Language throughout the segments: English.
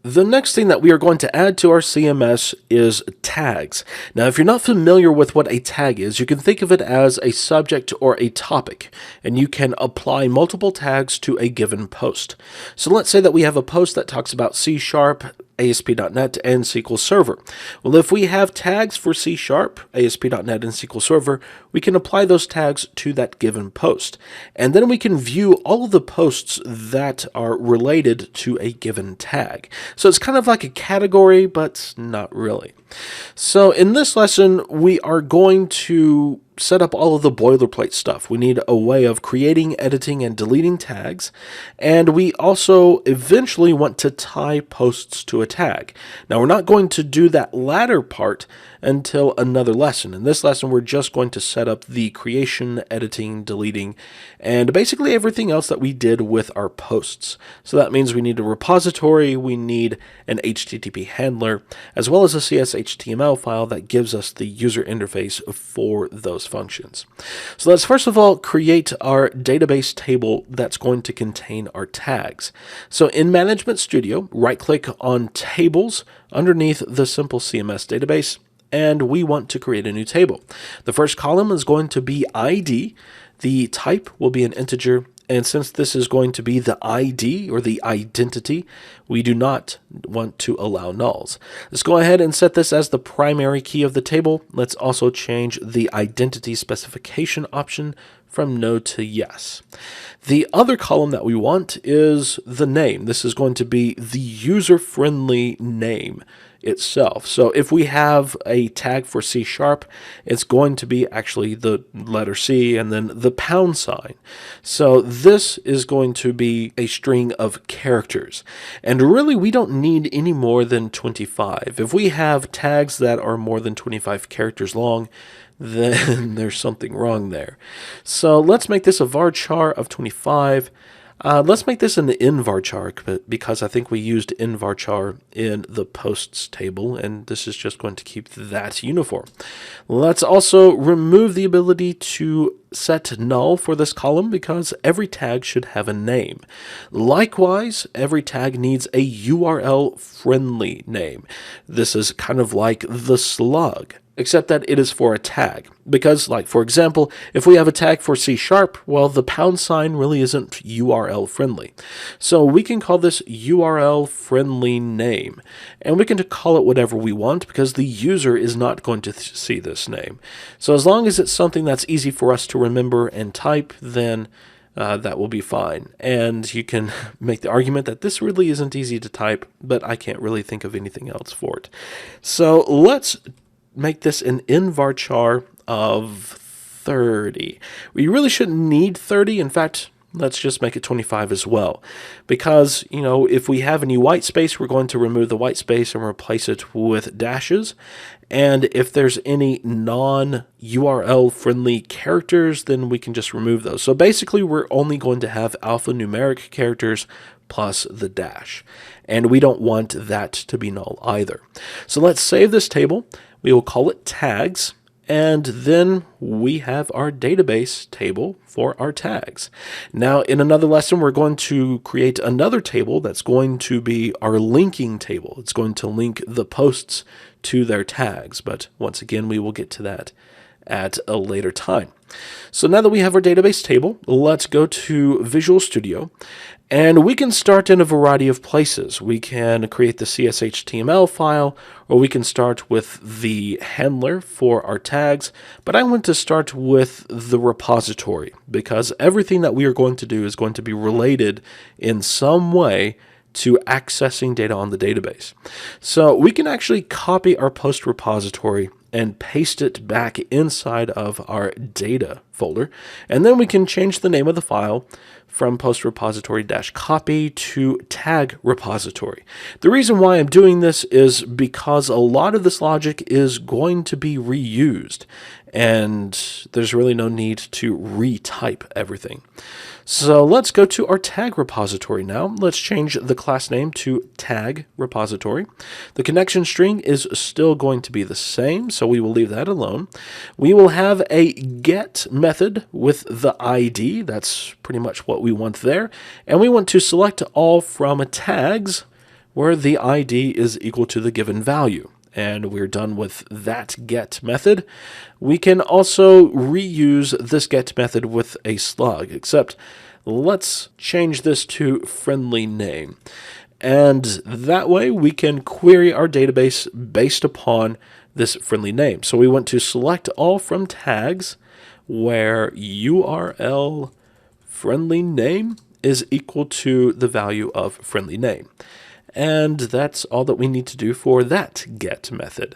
The next thing that we are going to add to our CMS is tags. Now, if you're not familiar with what a tag is, you can think of it as a subject or a topic, and you can apply multiple tags to a given post. So let's say that we have a post that talks about C#, ASP.NET, and SQL Server. Well, if we have tags for C#, ASP.NET, and SQL Server, we can apply those tags to that given post. And then we can view all of the posts that are related to a given tag. So it's kind of like a category, but not really. So in this lesson, we are going to set up all of the boilerplate stuff. We need a way of creating, editing, and deleting tags, and we also eventually want to tie posts to a tag. Now, we're not going to do that latter part until another lesson. In this lesson, we're just going to set up the creation, editing, deleting, and basically everything else that we did with our posts. So that means we need a repository, we need an HTTP handler, as well as a CSHTML file that gives us the user interface for those functions. So let's first of all create our database table that's going to contain our tags. So in Management Studio, right-click on Tables underneath the Simple CMS database, and we want to create a new table. The first column is going to be ID. The type will be an integer, and since this is going to be the ID or the identity, we do not want to allow nulls. Let's go ahead and set this as the primary key of the table. Let's also change the identity specification option from no to yes. The other column that we want is the name. This is going to be the user-friendly name itself. So if we have a tag for C#, it's going to be actually the letter C and then the pound sign. So this is going to be a string of characters. And really, we don't need any more than 25. If we have tags that are more than 25 characters long, then there's something wrong there. So let's make this a varchar of 25. Let's make this an invarchar because I think we used invarchar in the posts table, and this is just going to keep that uniform. Let's also remove the ability to set null for this column because every tag should have a name. Likewise, every tag needs a URL friendly name. This is kind of like the slug, except that it is for a tag. Because, like, for example, if we have a tag for C#, well, the pound sign really isn't URL friendly. So we can call this URL friendly name. And we can call it whatever we want because the user is not going to see this name. So as long as it's something that's easy for us to remember and type, then that will be fine. And you can make the argument that this really isn't easy to type, but I can't really think of anything else for it. So let's make this an invarchar of 30. We really shouldn't need 30. In fact, let's just make it 25 as well. Because, if we have any white space, we're going to remove the white space and replace it with dashes. And if there's any non-URL friendly characters, then we can just remove those. So basically, we're only going to have alphanumeric characters plus the dash. And we don't want that to be null either. So let's save this table. We will call it tags, and then we have our database table for our tags. Now, in another lesson, we're going to create another table that's going to be our linking table. It's going to link the posts to their tags, but once again, we will get to that at a later time. So now that we have our database table, let's go to Visual Studio, and we can start in a variety of places. We can create the CSHTML file, or we can start with the handler for our tags, but I want to start with the repository because everything that we are going to do is going to be related in some way to accessing data on the database. So we can actually copy our post repository and paste it back inside of our data folder. And then we can change the name of the file from post repository-copy to tag repository. The reason why I'm doing this is because a lot of this logic is going to be reused, and there's really no need to retype everything. So let's go to our tag repository now. Let's change the class name to tag repository. The connection string is still going to be the same, so we will leave that alone. We will have a get method with the ID. That's pretty much what we want there. And we want to select all from tags where the ID is equal to the given value. And we're done with that get method. We can also reuse this get method with a slug, except let's change this to friendly name. And that way we can query our database based upon this friendly name. So we want to select all from tags where URL friendly name is equal to the value of friendly name. And that's all that we need to do for that get method.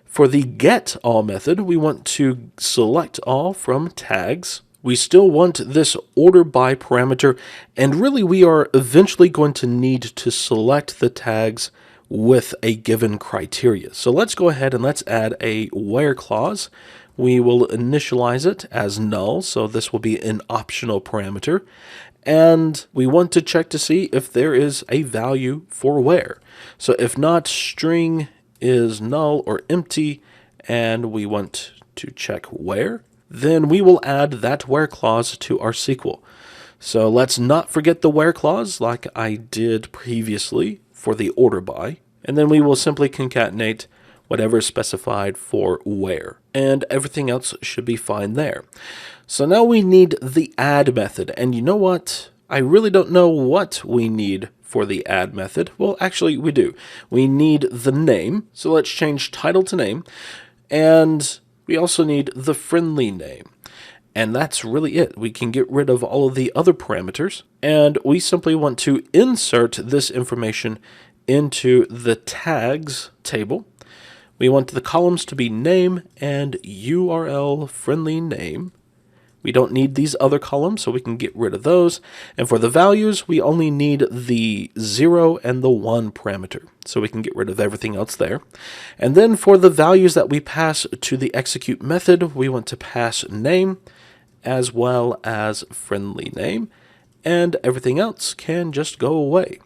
For the get all method, we want to select all from tags. We still want this order by parameter, and really we are eventually going to need to select the tags with a given criteria. So let's go ahead and let's add a where clause. We will initialize it as null, so this will be an optional parameter. And we want to check to see if there is a value for where. So if not, string is null or empty, and we want to check where, then we will add that where clause to our SQL. So let's not forget the where clause like I did previously for the order by, and then we will simply concatenate whatever is specified for where, and everything else should be fine there. So now we need the add method, and you know what? I really don't know what we need for the add method. Well, actually we do. We need the name, so let's change title to name, and we also need the friendly name. And that's really it. We can get rid of all of the other parameters, and we simply want to insert this information into the tags table. We want the columns to be name and URL friendly name. We don't need these other columns, so we can get rid of those. And for the values, we only need the 0 and the 1 parameter, so we can get rid of everything else there. And then for the values that we pass to the execute method, we want to pass name as well as friendly name, and everything else can just go away.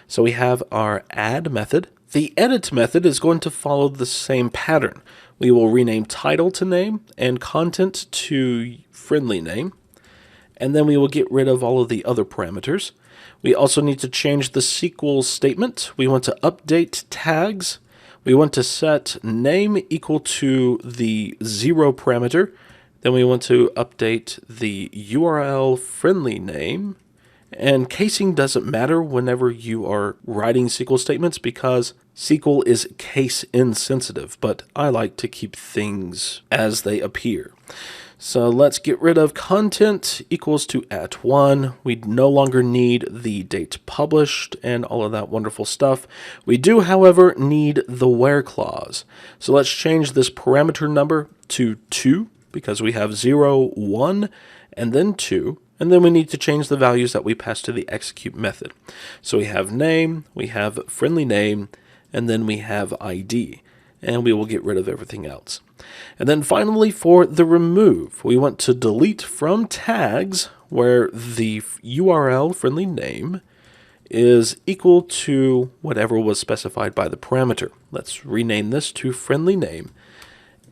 So we have our add method. The edit method is going to follow the same pattern. We will rename title to name and content to friendly name, and then we will get rid of all of the other parameters. We also need to change the SQL statement. We want to update tags. We want to set name equal to the 0 parameter. Then we want to update the URL friendly name. And casing doesn't matter whenever you are writing SQL statements because SQL is case insensitive, but I like to keep things as they appear. So let's get rid of content equals to @1. We no longer need the date published and all of that wonderful stuff. We do, however, need the where clause. So let's change this parameter number to 2 because we have 0, 1, and then 2. And then we need to change the values that we pass to the execute method. So we have name, we have friendly name, and then we have ID. And we will get rid of everything else. And then finally for the remove, we want to delete from tags where the URL friendly name is equal to whatever was specified by the parameter. Let's rename this to friendly name.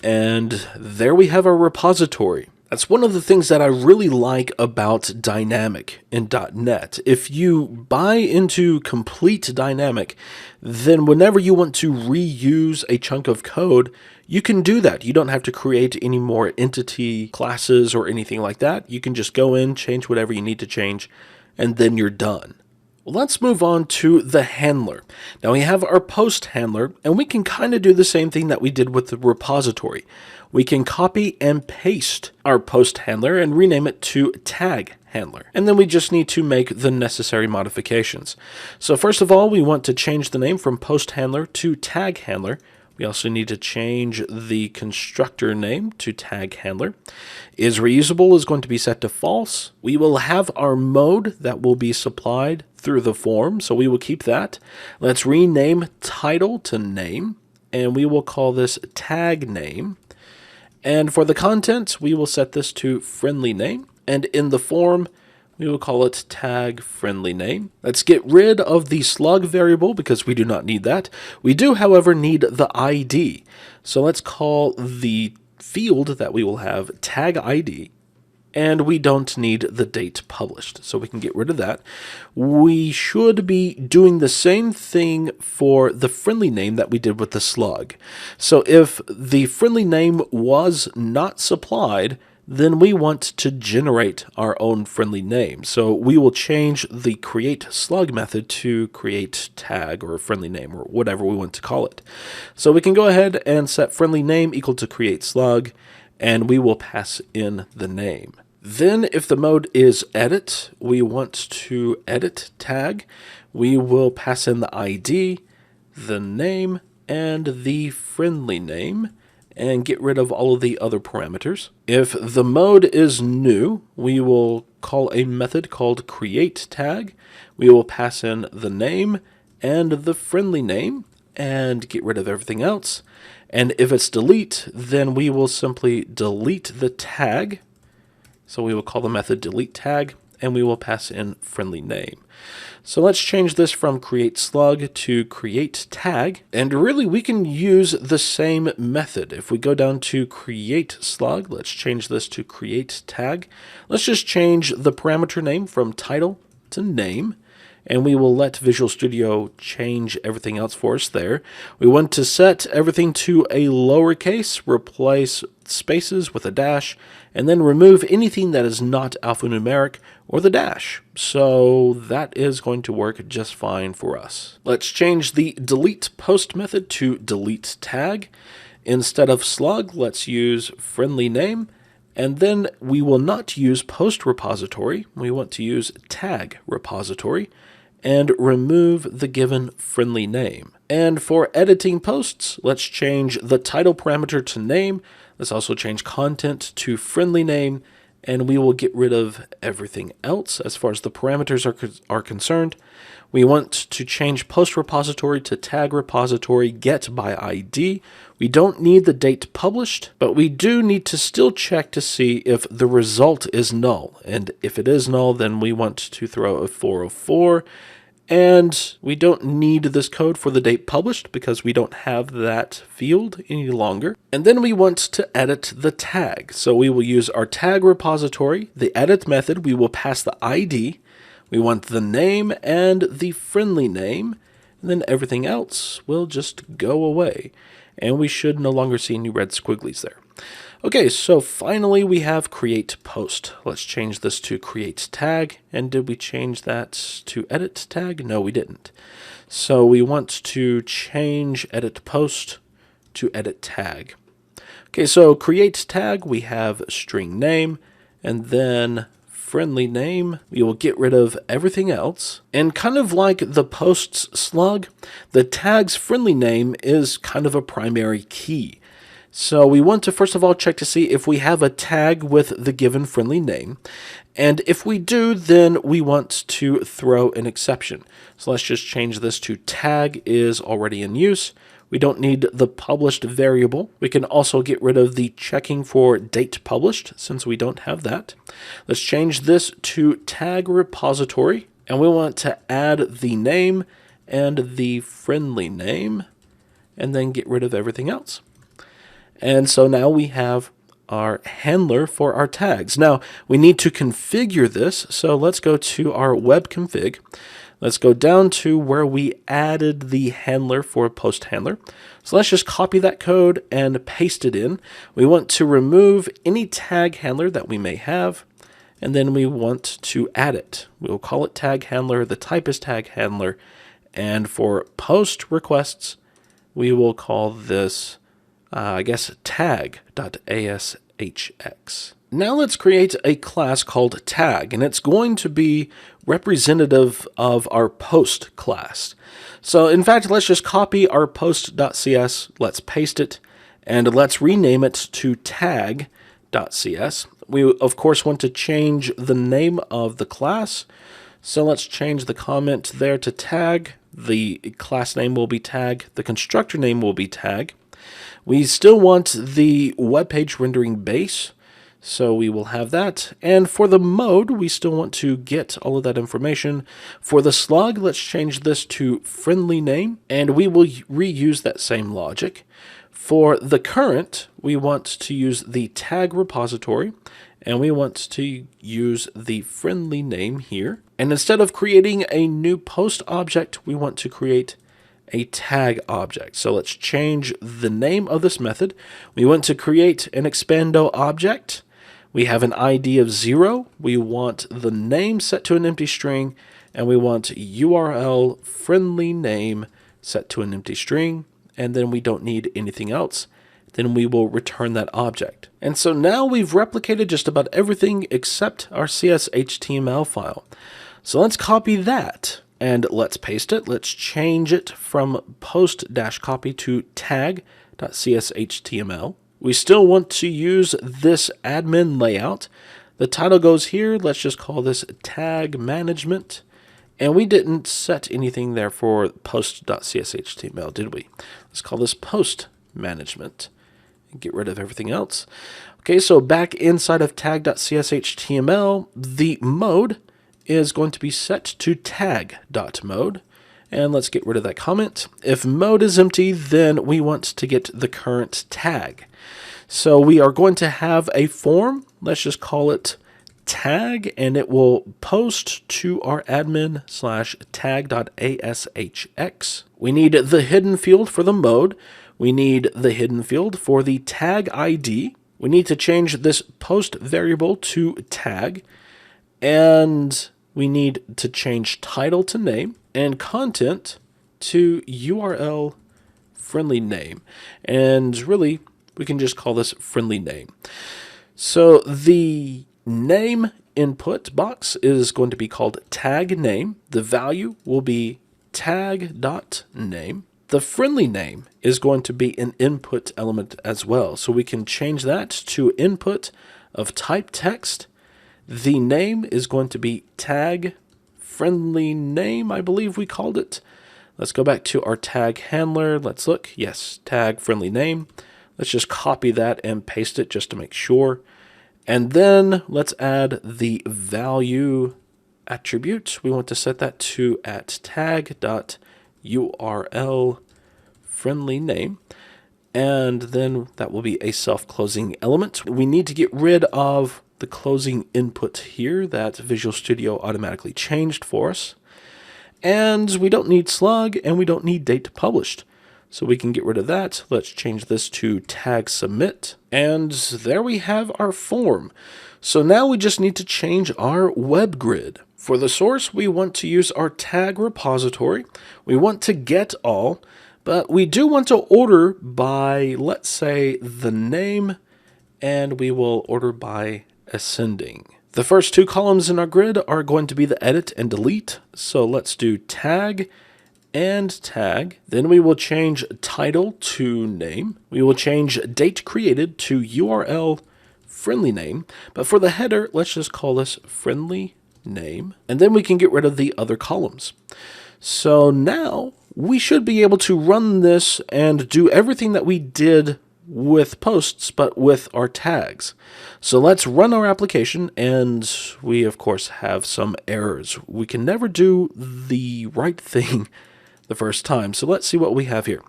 And there we have our repository. That's one of the things that I really like about dynamic in .NET. If you buy into complete dynamic, then whenever you want to reuse a chunk of code, you can do that. You don't have to create any more entity classes or anything like that. You can just go in, change whatever you need to change, and then you're done. Well, let's move on to the handler. Now we have our post handler, and we can kind of do the same thing that we did with the repository. We can copy and paste our post handler and rename it to tag handler. And then we just need to make the necessary modifications. So first of all, we want to change the name from post handler to tag handler. We also need to change the constructor name to tag handler. Is reusable is going to be set to false. We will have our mode that will be supplied through the form, so we will keep that. Let's rename title to name, and we will call this tag name. And for the content, we will set this to friendly name, and in the form, we will call it tag friendly name. Let's get rid of the slug variable because we do not need that. We do, however, need the ID. So let's call the field that we will have tag ID. and we don't need the date published, so we can get rid of that. We should be doing the same thing for the friendly name that we did with the slug. So if the friendly name was not supplied, then we want to generate our own friendly name. So we will change the create slug method to create tag or friendly name or whatever we want to call it. So we can go ahead and set friendly name equal to create slug, and we will pass in the name. Then if the mode is edit, we want to edit tag. We will pass in the ID, the name, and the friendly name, and get rid of all of the other parameters. If the mode is new, we will call a method called create tag. We will pass in the name and the friendly name and get rid of everything else. And if it's delete, then we will simply delete the tag. So we will call the method delete tag, and we will pass in friendly name. So let's change this from create slug to create tag, and really we can use the same method. If we go down to create slug, let's change this to create tag. Let's just change the parameter name from title to name, and we will let Visual Studio change everything else for us there. We want to set everything to a lowercase, replace spaces with a dash, and then remove anything that is not alphanumeric or the dash. So that is going to work just fine for us. Let's change the delete post method to delete tag. Instead of slug, let's use friendly name. And then we will not use post repository. We want to use tag repository and remove the given friendly name. And for editing posts, let's change the title parameter to name. Let's also change content to friendly name, and we will get rid of everything else as far as the parameters are concerned. We want to change post repository to tag repository get by ID. We don't need the date published, but we do need to still check to see if the result is null. And if it is null, then we want to throw a 404. And we don't need this code for the date published because we don't have that field any longer. And then we want to edit the tag. So we will use our tag repository, the edit method, we will pass the ID, we want the name and the friendly name, and then everything else will just go away. And we should no longer see any red squigglies there. Okay, so finally we have create post. Let's change this to create tag. And did we change that to edit tag? No, we didn't. So we want to change edit post to edit tag. Okay, so create tag, we have string name, and then friendly name. We will get rid of everything else. And kind of like the posts slug, the tag's friendly name is kind of a primary key. So we want to first of all check to see if we have a tag with the given friendly name. And if we do, then we want to throw an exception. So let's just change this to tag is already in use. We don't need the published variable. We can also get rid of the checking for date published since we don't have that. Let's change this to tag repository. And we want to add the name and the friendly name and then get rid of everything else. And so now we have our handler for our tags. Now we need to configure this. So let's go to our web config. Let's go down to where we added the handler for post handler. So let's just copy that code and paste it in. We want to remove any tag handler that we may have, and then we want to add it. We'll call it tag handler. The type is tag handler. And for post requests, we will call this tag.ashx. Now let's create a class called tag, and it's going to be representative of our post class. So in fact, let's just copy our post.cs, let's paste it, and let's rename it to tag.cs. We of course want to change the name of the class. So let's change the comment there to tag. The class name will be tag. The constructor name will be tag. We still want the web page rendering base, so we will have that. And for the mode, we still want to get all of that information. For the slug, let's change this to friendly name, and we will reuse that same logic. For the current, we want to use the tag repository, and we want to use the friendly name here. And instead of creating a new post object, we want to create a tag object. So let's change the name of this method. We want to create an expando object. We have an ID of 0. We want the name set to an empty string, and we want URL friendly name set to an empty string, and then we don't need anything else. Then we will return that object. And so now we've replicated just about everything except our CS.html file. So let's copy that and let's paste it. Let's change it from post-copy to tag.cshtml. We still want to use this admin layout. The title goes here. Let's just call this tag management. And we didn't set anything there for post.cshtml, did we? Let's call this post management and get rid of everything else. Okay, so back inside of tag.cshtml, the mode is going to be set to tag.mode. And let's get rid of that comment. If mode is empty, then we want to get the current tag. So we are going to have a form. Let's just call it tag, and it will post to our admin/tag.ashx. We need the hidden field for the mode. We need the hidden field for the tag ID. We need to change this post variable to tag, and we need to change title to name and content to URL friendly name. And really, we can just call this friendly name. So the name input box is going to be called tag name. The value will be tag.name. The friendly name is going to be an input element as well. So we can change that to input of type text. The name is going to be tag friendly name, I believe we called it. Let's go back to our tag handler. Let's look. Yes, tag friendly name. Let's just copy that and paste it just to make sure. And then let's add the value attribute. We want to set that to @tag.url friendly name. And then that will be a self-closing element. We need to get rid of the closing input here that Visual Studio automatically changed for us. And we don't need slug, and we don't need date published. So we can get rid of that. Let's change this to tag submit. And there we have our form. So now we just need to change our web grid. For the source, we want to use our tag repository. We want to get all, but we do want to order by, let's say, the name, and we will order by ascending. The first two columns in our grid are going to be the edit and delete. So let's do tag and tag. Then we will change title to name. We will change date created to URL friendly name. But for the header, let's just call this friendly name. And then we can get rid of the other columns. So now we should be able to run this and do everything that we did with posts, but with our tags. So let's run our application, and we of course have some errors. We can never do the right thing the first time. So let's see what we have here.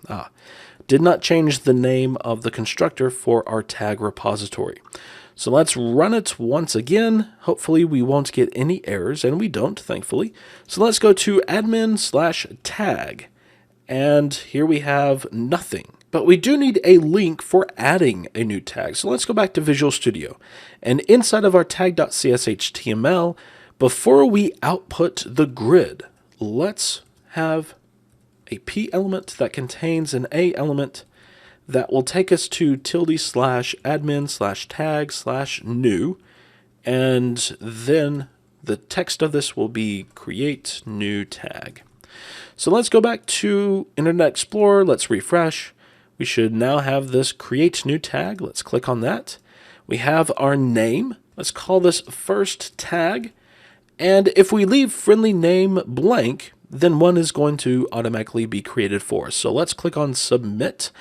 Did not change the name of the constructor for our tag repository. So let's run it once again. Hopefully we won't get any errors, and we don't, thankfully. So let's go to admin/tag, and here we have nothing. But we do need a link for adding a new tag. So let's go back to Visual Studio. And inside of our tag.cshtml, before we output the grid, let's have a P element that contains an A element that will take us to ~admin/tag/new. And then the text of this will be create new tag. So let's go back to Internet Explorer. Let's refresh. We should now have this create new tag. Let's click on that. We have our name. Let's call this first tag. And if we leave friendly name blank, then one is going to automatically be created for us. So let's click on submit.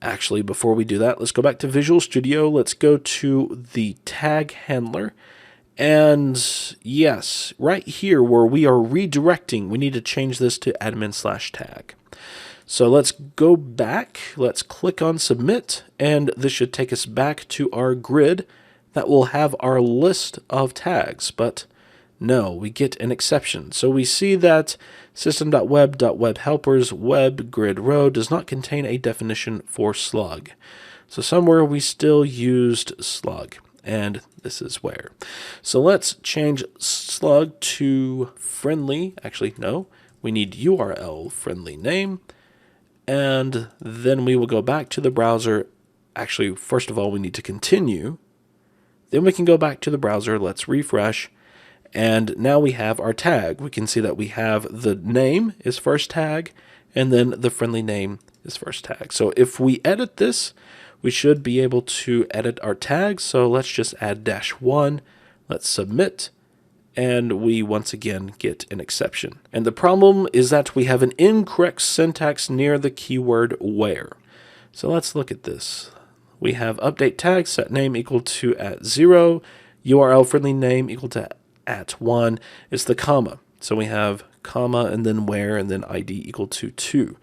Actually, before we do that, let's go back to Visual Studio. Let's go to the tag handler. And yes, right here where we are redirecting, we need to change this to admin/tag. So let's go back, let's click on submit, and this should take us back to our grid that will have our list of tags, but no, we get an exception. So we see that system.web.webhelpers web grid row does not contain a definition for slug. So somewhere we still used slug, and this is where. So let's change slug to friendly. Actually, no, we need URL friendly name, and then we will go back to the browser. Actually, first of all, we need to continue. Then we can go back to the browser. Let's refresh. And now we have our tag. We can see that we have the name is first tag, and then the friendly name is first tag. So if we edit this, we should be able to edit our tags. So let's just add -1. Let's submit. And we once again get an exception. And the problem is that we have an incorrect syntax near the keyword where. So let's look at this. We have update tag set name equal to @0, URL friendly name equal to @1. It's the comma. So we have comma and then where and then ID equal to 2.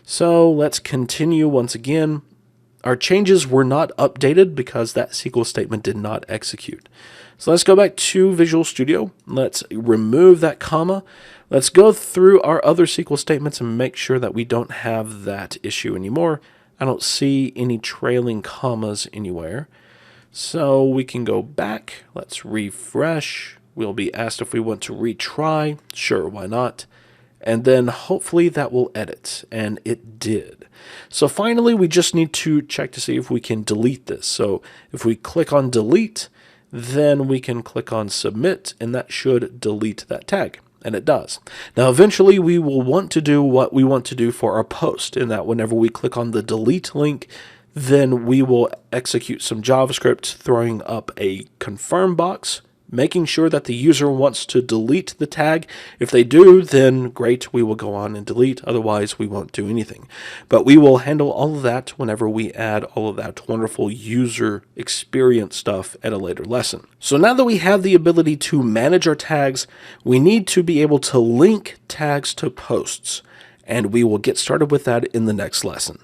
So let's continue once again. Our changes were not updated because that SQL statement did not execute. So let's go back to Visual Studio. Let's remove that comma. Let's go through our other SQL statements and make sure that we don't have that issue anymore. I don't see any trailing commas anywhere. So we can go back. Let's refresh. We'll be asked if we want to retry. Sure, why not? And then hopefully that will edit, and it did. So finally, we just need to check to see if we can delete this. So if we click on delete, then we can click on submit, and that should delete that tag, and it does. Now eventually we will want to do what we want to do for our post, in that whenever we click on the delete link, then we will execute some JavaScript throwing up a confirm box, making sure that the user wants to delete the tag. If they do, then great, we will go on and delete. Otherwise, we won't do anything. But we will handle all of that whenever we add all of that wonderful user experience stuff at a later lesson. So now that we have the ability to manage our tags, we need to be able to link tags to posts. And we will get started with that in the next lesson.